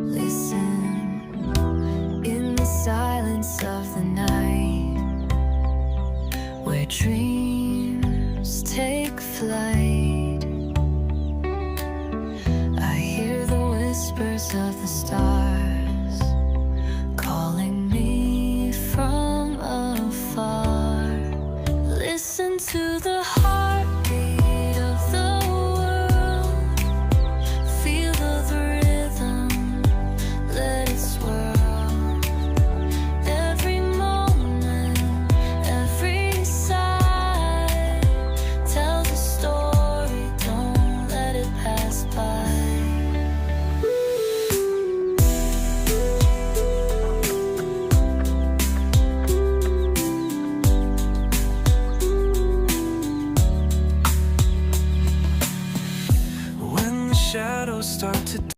Listen, in the silence of the night, where dreams take flight, I hear the whispers of the stars calling me from afar. Listen to the heartbeat of the world. Feel the rhythm, let it swirl. Every moment, every sigh tells a story, don't let it pass by. When the shadows start to